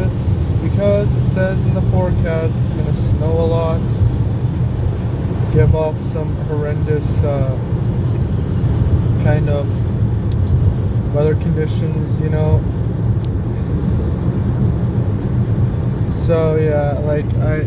campus because it says in the forecast it's going to snow a lot, give off some horrendous kind of weather conditions, you know. So yeah, like I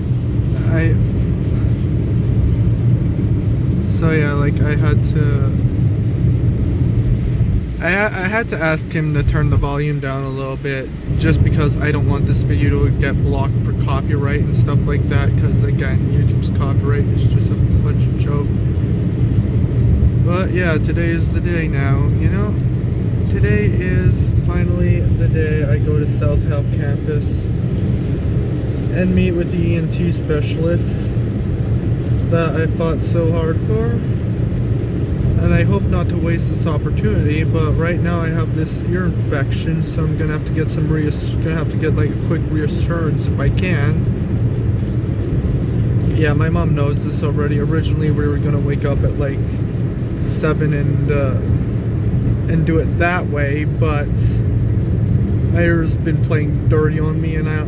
had to ask him to turn the volume down a little bit, just because I don't want this video to get blocked for copyright and stuff like that, because again, YouTube's copyright is just a bunch of joke. But yeah, today is the day now, you know. Today is finally the day I go to South Health Campus and meet with the ENT specialist that I fought so hard for. And I hope not to waste this opportunity, but right now I have this ear infection, so I'm gonna have to get like a quick reassurance if I can. Yeah, my mom knows this already. Originally we were gonna wake up at like 7 and do it that way, but my ear's been playing dirty on me, and I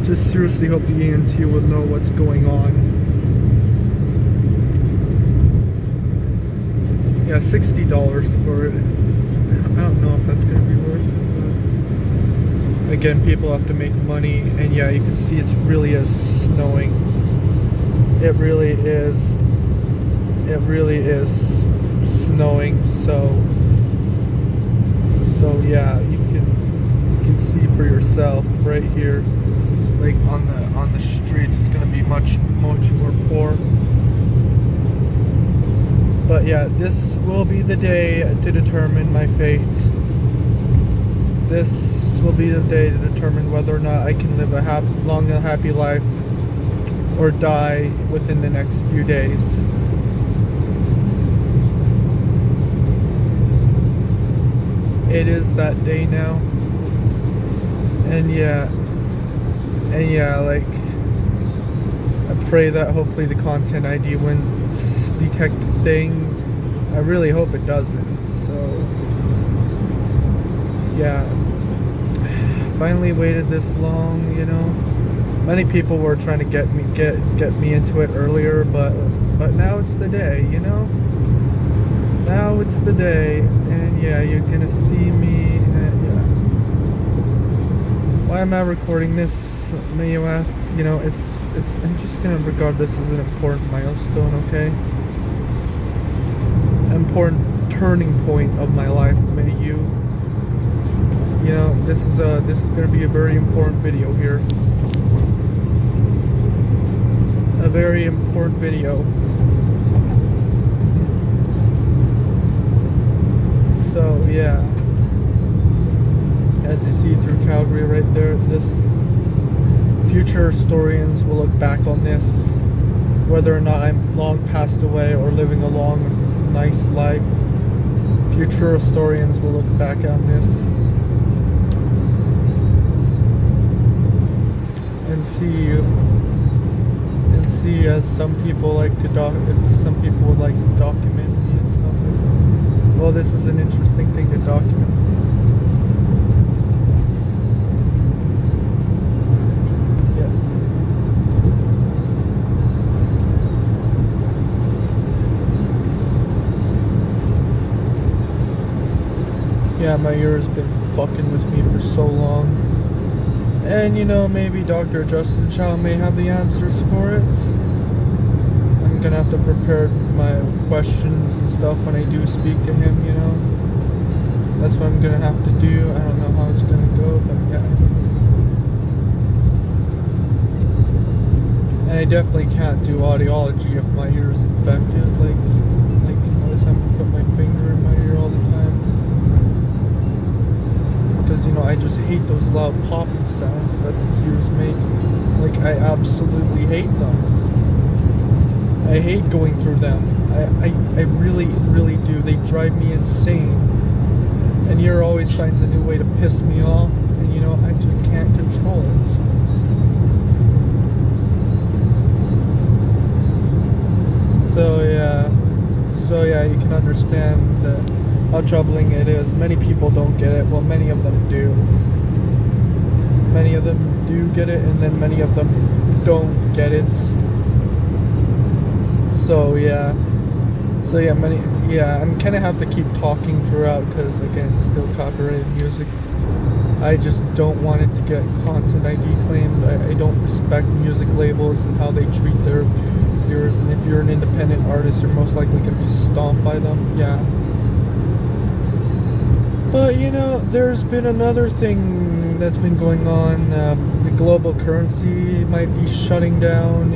just seriously hope the ENT will know what's going on. Yeah, $60 for it. I don't know if that's gonna be worth it, but again, people have to make money, and yeah, you can see it really is snowing. It really is snowing. So yeah, you can see for yourself right here, like on the streets. It's gonna be much more poor. But yeah, this will be the day to determine my fate. This will be the day to determine whether or not I can live a long and happy life or die within the next few days. It is that day now. And yeah, like, I pray that hopefully the content ID wouldn't detect the thing. I really hope it doesn't. So yeah, finally waited this long, you know. Many people were trying to get me into it earlier, but now it's the day, you know. Now it's the day, and yeah, you're gonna see me. And yeah, why am I recording this? May you ask? You know, it's. I'm just gonna regard this as an important milestone, okay? Important turning point of my life. May you know, this is gonna be a very important video here. A very important video. So yeah, as you see through Calgary right there, this future historians will look back on this, whether or not I'm long passed away or living a long, nice life. Future historians will look back on this and see as some people like to if some people would like to document me and stuff. Well, this is an interesting thing to document. Yeah, my ear's been fucking with me for so long. And you know, maybe Dr. Justin Chow may have the answers for it. I'm gonna have to prepare my questions and stuff when I do speak to him, you know. That's what I'm gonna have to do. I don't know how it's gonna go, but yeah. And I definitely can't do audiology if my ear's infected. Like I always have to put my finger in my ear all the time. Because, you know, I just hate those loud popping sounds that these ears make. Like, I absolutely hate them. I hate going through them. I really, really do. They drive me insane. And ear always finds a new way to piss me off. And, you know, I just can't control it. So yeah, you can understand how troubling it is. Many people don't get it. Well, many of them do. many of them do get it, and then many of them don't get it. So yeah, I'm kind of have to keep talking throughout because again, still copyrighted music. I just don't want it to get content ID claimed. I don't respect music labels and how they treat their viewers. And if you're an independent artist, you're most likely going to be stomped by them. Yeah. But you know, there's been another thing that's been going on. The global currency might be shutting down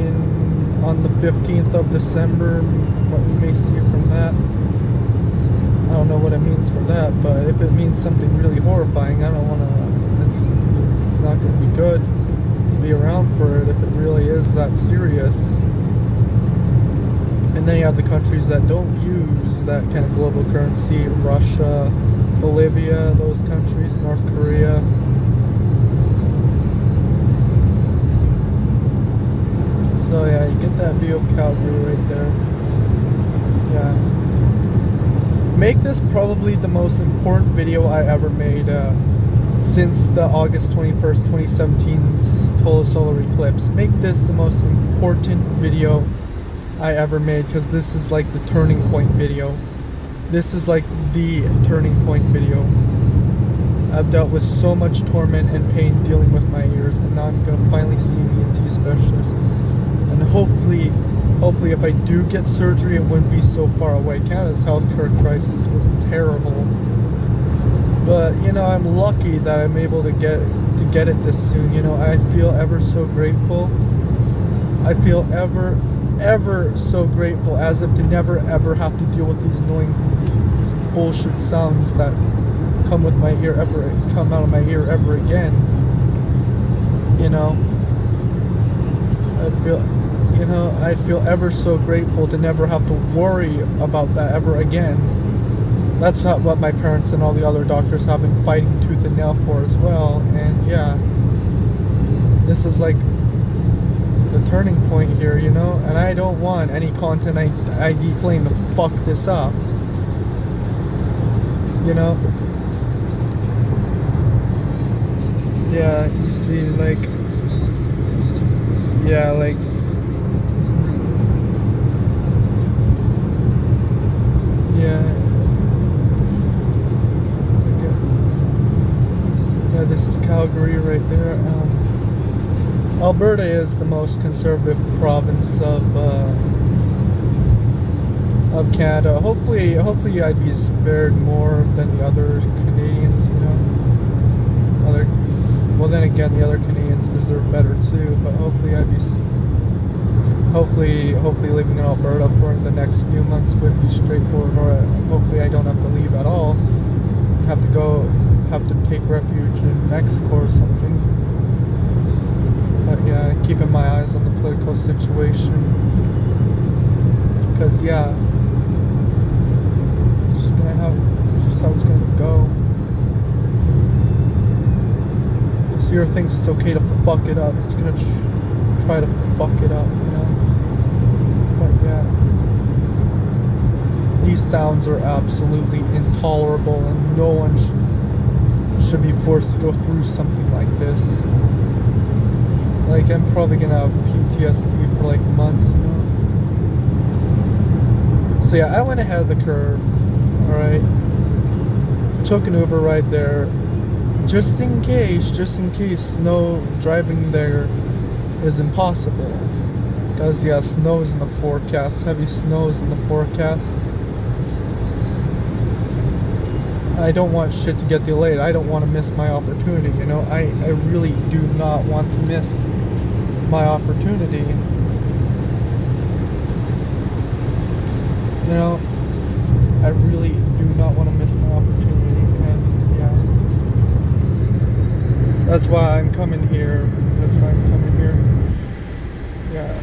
on the 15th of December. What we may see from that. I don't know what it means for that, but if it means something really horrifying, I don't want to. It's not going to be good to be around for it if it really is that serious. And then you have the countries that don't use that kind of global currency: Russia, Bolivia, those countries, North Korea. So yeah, you get that view of Calgary right there. Yeah. Make this probably the most important video I ever made since the August 21st, 2017's total solar eclipse. Make this the most important video I ever made because this is like the turning point video. This is like the turning point video. I've dealt with so much torment and pain dealing with my ears, and now I'm going to finally see an ENT specialist. And hopefully if I do get surgery, it wouldn't be so far away. Canada's healthcare crisis was terrible. But, you know, I'm lucky that I'm able to get it this soon. You know, I feel ever so grateful. I feel ever so grateful, as if to never ever have to deal with these annoying bullshit sounds that come out of my ear ever again. You know, I'd feel ever so grateful to never have to worry about that ever again. That's not what my parents and all the other doctors have been fighting tooth and nail for as well. And yeah, this is like the turning point here, you know. And I don't want any content ID claim to fuck this up, you know. Yeah, you see, like, yeah, like, yeah. Yeah, this is Calgary right there. Alberta is the most conservative province of Canada. Hopefully I'd be spared more than the other Canadians, you know. Well, then again, the other Canadians deserve better too. But hopefully living in Alberta for the next few months would be straightforward. Or hopefully I don't have to leave at all. Have to take refuge in Mexico or something. But yeah, keeping my eyes on the political situation. Because yeah, just how it's gonna go. Seer thinks it's okay to fuck it up. It's gonna try to fuck it up, you know. But yeah, these sounds are absolutely intolerable, and no one should be forced to go through something like this. Like, I'm probably gonna have PTSD for like months, you know. So yeah, I went ahead of the curve. Alright, took an Uber right there, just in case snow driving there is impossible. Because yeah, snow is in the forecast, heavy snow is in the forecast. I don't want shit to get delayed. I don't want to miss my opportunity, you know. I really do not want to miss my opportunity. You know, I really do not want to miss my opportunity. And yeah, that's why I'm coming here. Yeah.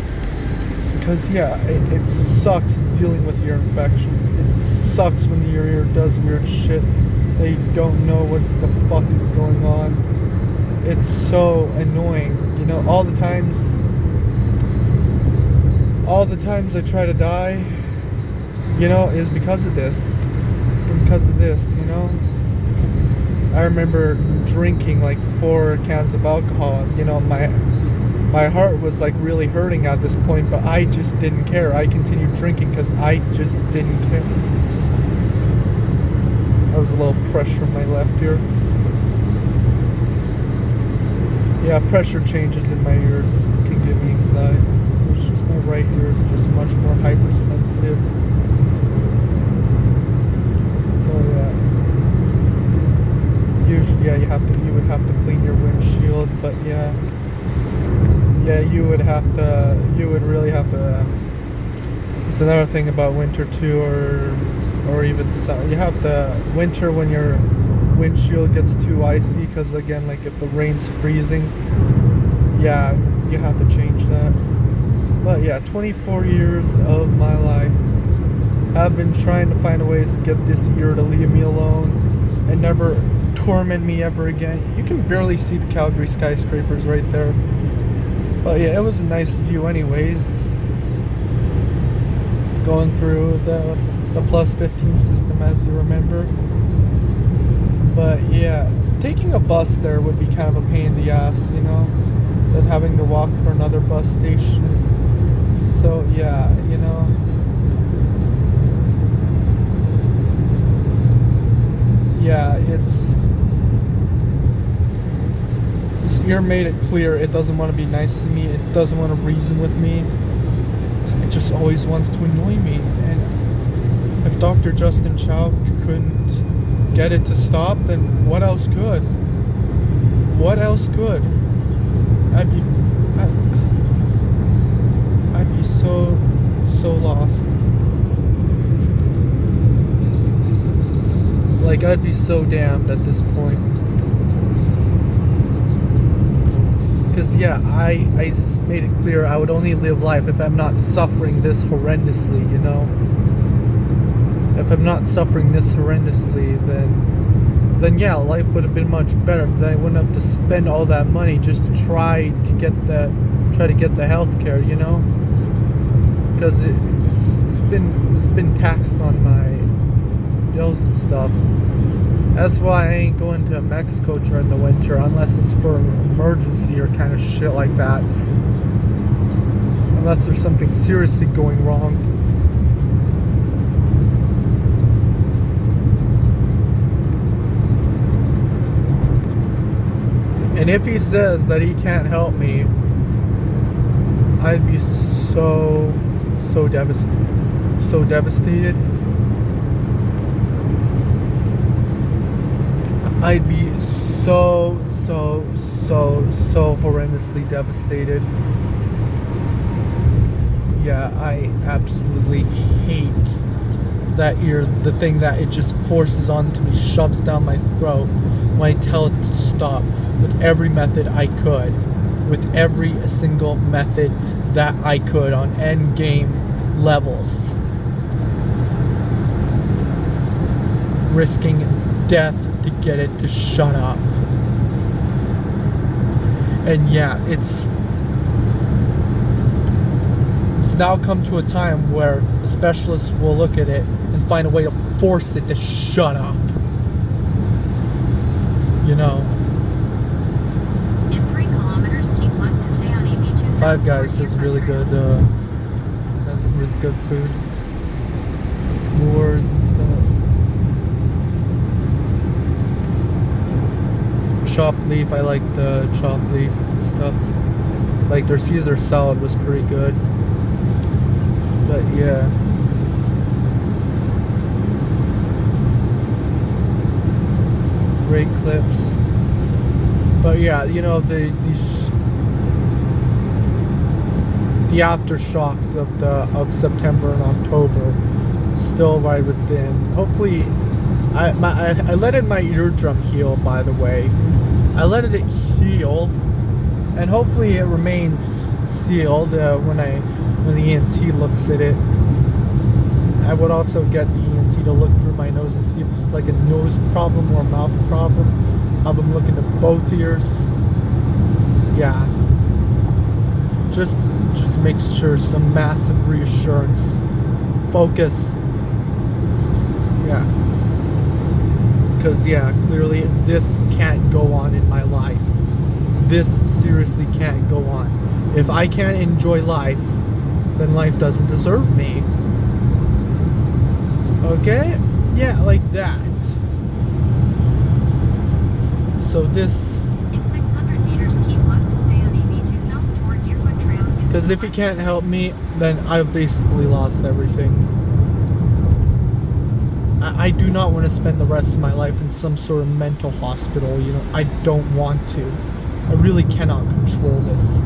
Because yeah, it sucks dealing with ear infections. It sucks when your ear does weird shit. They don't know what the fuck is going on. It's so annoying, you know. All the times I try to die, you know, is because of this, you know. I remember drinking like 4 cans of alcohol. You know, my heart was like really hurting at this point, but I just didn't care. I continued drinking because I just didn't care. That was a little pressure on my left ear. Yeah, pressure changes in my ears can give me anxiety. It's just my right ear is just much more hypersensitive. So yeah. Usually, yeah, you would have to clean your windshield, but yeah, you would really have to. It's another thing about winter too, or even you have to winter when your windshield gets too icy, because again, like if the rain's freezing, yeah, you have to change that. But yeah, 24 years of my life, I've been trying to find ways to get this ear to leave me alone and never torment me ever again. You can barely see the Calgary skyscrapers right there. But yeah, it was a nice view anyways. Going through the plus 15 system, as you remember. But yeah, taking a bus there would be kind of a pain in the ass, you know, than having to walk for another bus station. So yeah, you know. Yeah, this ear made it clear it doesn't want to be nice to me. It doesn't want to reason with me. It just always wants to annoy me. And if Dr. Justin Chow couldn't get it to stop, then what else could? What else could? I'd be so lost. Like, I'd be so damned at this point. Because yeah, I made it clear I would only live life if I'm not suffering this horrendously, you know. If I'm not suffering this horrendously, then yeah, life would have been much better. Then I wouldn't have to spend all that money just to try to get the health care, you know. Because it's been taxed on my bills and stuff. That's why I ain't going to Mexico during the winter unless it's for an emergency or kind of shit like that. Unless there's something seriously going wrong. And if he says that he can't help me, I'd be so devastated. I'd be so horrendously devastated. Yeah, I absolutely hate that ear, the thing that it just forces onto me, shoves down my throat when I tell it to stop with every method I could, with every single method that I could on end game levels, risking death to get it to shut up. And yeah, it's now come to a time where the specialists will look at it and find a way to force it to shut up, you know. In 3 kilometers, keep left to stay on EV2. Five Guys has really good food, Moors and stuff. Chopped leaf, I like the chopped leaf and stuff. Like their Caesar salad was pretty good. But yeah. Great clips. But yeah, you know, the aftershocks of September and October still right within. Hopefully I let my eardrum heal, by the way. I let it heal, and hopefully it remains sealed when the ENT looks at it. I would also get the ENT to look through my nose and see if it's like a nose problem or a mouth problem. Have them look into both ears. Yeah. Just make sure, some massive reassurance. Focus. Yeah. Because yeah, clearly this can't go on in my life. This seriously can't go on. If I can't enjoy life, then life doesn't deserve me. Okay? Yeah, like that. So this... In 600 meters, keep left to stay on AB2 South toward Deerfoot Trail. Because if he can't help me, then I've basically lost everything. I do not want to spend the rest of my life in some sort of mental hospital, you know. I don't want to. I really cannot control this.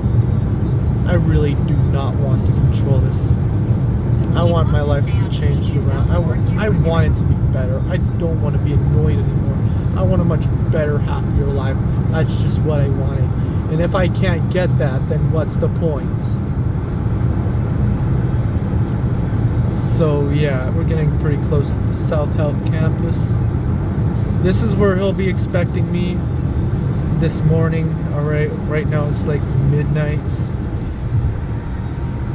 I really do not want to control this. I want my life to be changed around. I want it to be better. I don't want to be annoyed anymore. I want a much better, happier life. That's just what I wanted. And if I can't get that, then what's the point? So yeah, we're getting pretty close to the South Health campus. This is where he'll be expecting me this morning. Alright, right now it's like midnight.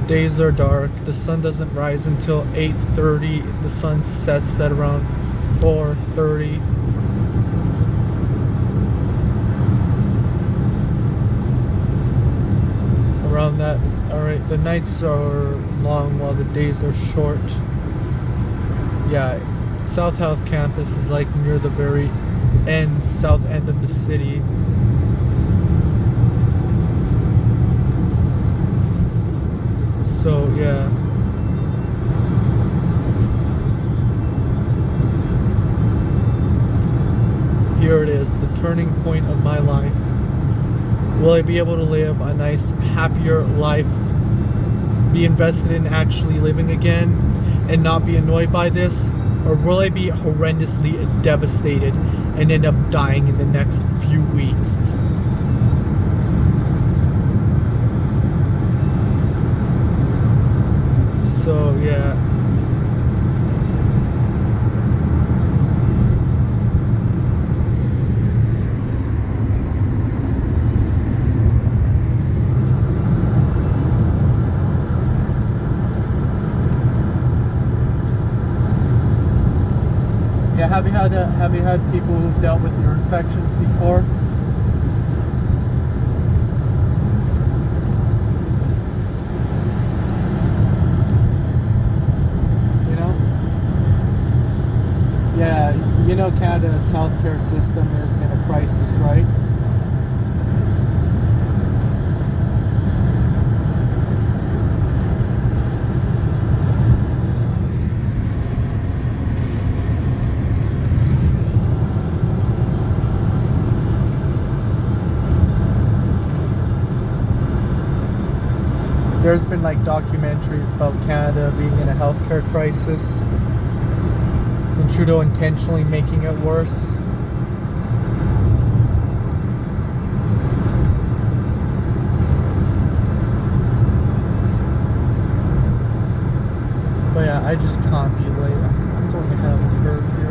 Days are dark. The sun doesn't rise until 8:30. The sun sets at around 4:30. Around that. Alright, the nights are long while the days are short. Yeah, South Health campus is like near the very end, south end of the city. So yeah. Here it is, the turning point of my life. Will I be able to live a nice, happier life? Be invested in actually living again and not be annoyed by this? Or will I be horrendously devastated and end up dying in the next few weeks? So yeah. Yeah, have you had people who've dealt with ear infections before? Yeah, you know Canada's healthcare system is in a crisis, right? There's been like documentaries about Canada being in a healthcare crisis and Trudeau intentionally making it worse. But yeah, I just can't be late. I'm going to have a curve here.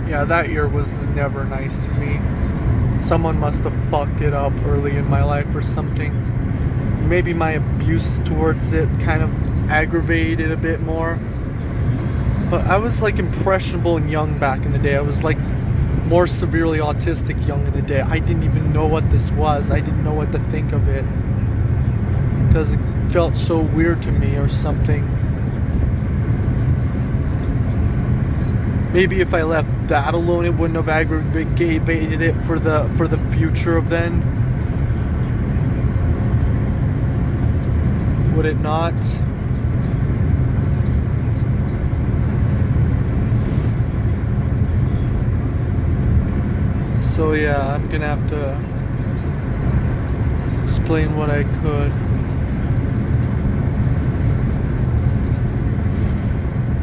Yeah, that year was never nice to me. Someone must have fucked it up early in my life or something. Maybe my abuse towards it kind of aggravated it a bit more. But I was like impressionable and young back in the day. I was like more severely autistic young in the day. I didn't even know what this was. I didn't know what to think of it. Because it felt so weird to me or something. Maybe if I left that alone, it wouldn't have aggravated it for the future of then. Would it not? So yeah, I'm gonna have to explain what I could.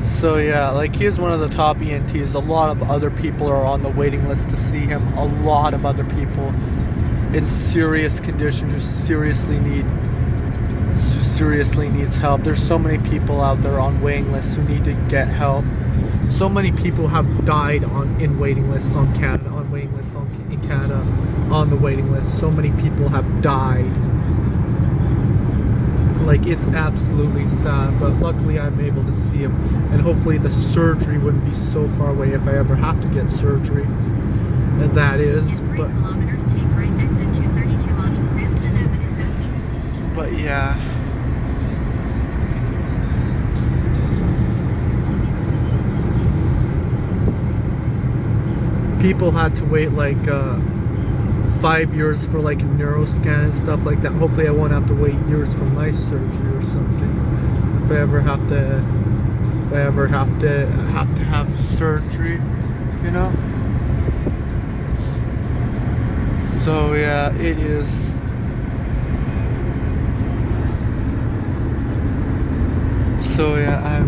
So yeah, like he is one of the top ENTs. A lot of other people are on the waiting list to see him. A lot of other people. in serious condition, who seriously needs help. There's so many people out there on waiting lists who need to get help. So many people have died in waiting lists in Canada, on the waiting list. So many people have died. Like, it's absolutely sad, but luckily I'm able to see him, and hopefully the surgery wouldn't be so far away if I ever have to get surgery. And that is, In 3 but kilometers, take right exit 232 onto Cranston Avenue Southeast. but yeah. People had to wait like 5 years for like a neuroscan and stuff like that. Hopefully I won't have to wait years for my surgery or something. If I ever have to have surgery, you know? So yeah, it is. So yeah,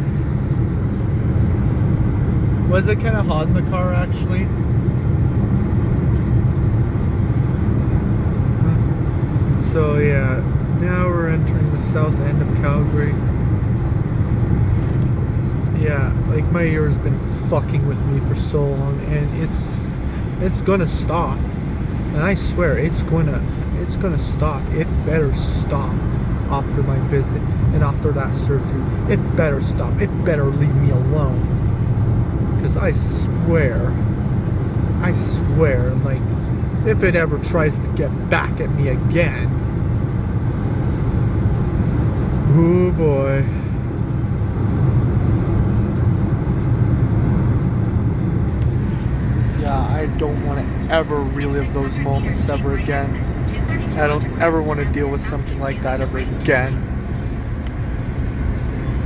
was it kind of hot in the car actually? So yeah, now we're entering the south end of Calgary. Yeah, like my ear's been fucking with me for so long, and it's gonna stop. And I swear it's gonna stop. It better stop after my visit and after that surgery. It better stop. It better leave me alone. Because I swear, like, if it ever tries to get back at me again, oh boy. Yeah, I don't want to ever relive those moments ever again. I don't ever want to deal with something like that ever again.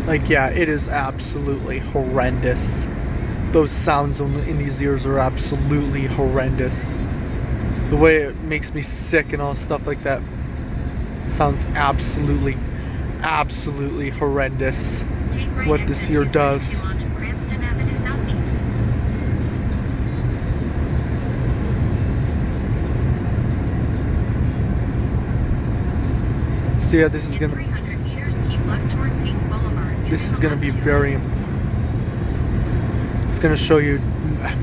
Like, yeah, it is absolutely horrendous. Those sounds in these ears are absolutely horrendous. The way it makes me sick and all stuff like that sounds absolutely horrendous. What this ear does. Cranston Avenue Southeast. So yeah, this is gonna. 300 meters, keep left towards Seton Boulevard. This is gonna be very. It's gonna show you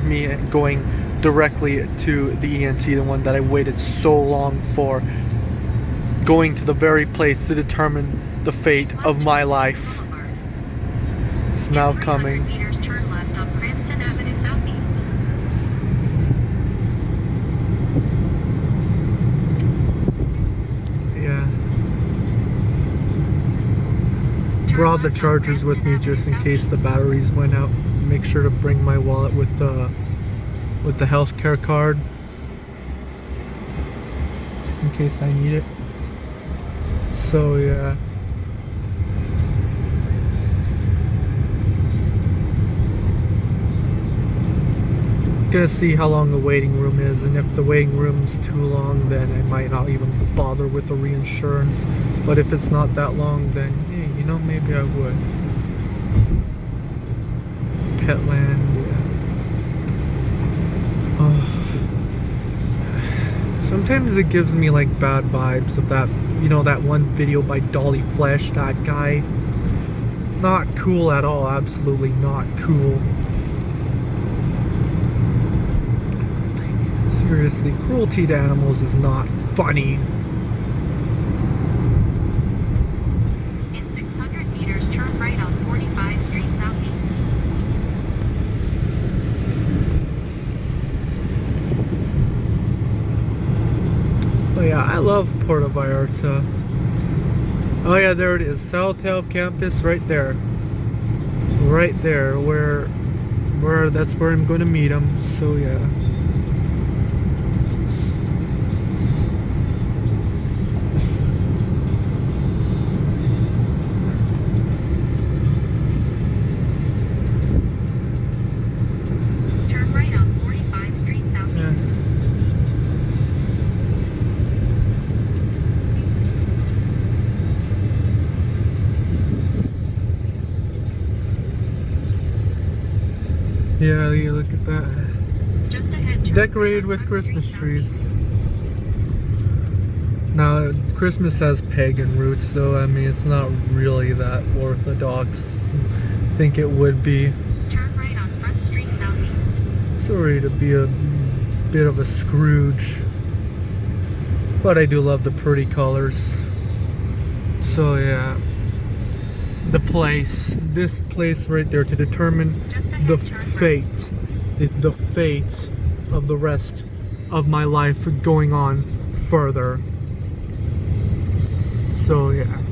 me going directly to the ENT, the one that I waited so long for. Going to the very place to determine the fate of my life. It's now coming. Meters, turn left on Cranston Avenue Southeast. Yeah. Brought the chargers with me just in case the batteries went out. Make sure to bring my wallet with the healthcare card, just in case I need it. So yeah. Gonna see how long the waiting room is, and if the waiting room's too long, then I might not even bother with the reinsurance. But if it's not that long, then yeah, you know, maybe I would. Petland, yeah. Oh. Sometimes it gives me like bad vibes of that, you know, that one video by Dolly Flesh, that guy. Not cool at all, absolutely not cool. Seriously, cruelty to animals is not funny. In 600 meters, turn right on 45 Street Southeast. Oh yeah, I love Puerto Vallarta. Oh yeah, there it is. South Health Campus, right there. Right there, where that's where I'm going to meet him. So yeah. Turn right on 45 Street Southeast. Yeah, yeah, look at that. Just ahead, turn Decorated right with on Front Christmas Street trees. Southeast. Now, Christmas has pagan roots, though. I mean, it's not really that orthodox. I think it would be. Turn right on Front Street Southeast. Sorry to be a bit of a Scrooge, but I do love the pretty colors. So yeah, this place right there to determine Just ahead, the turn fate, the fate of the rest of my life going on further. So yeah.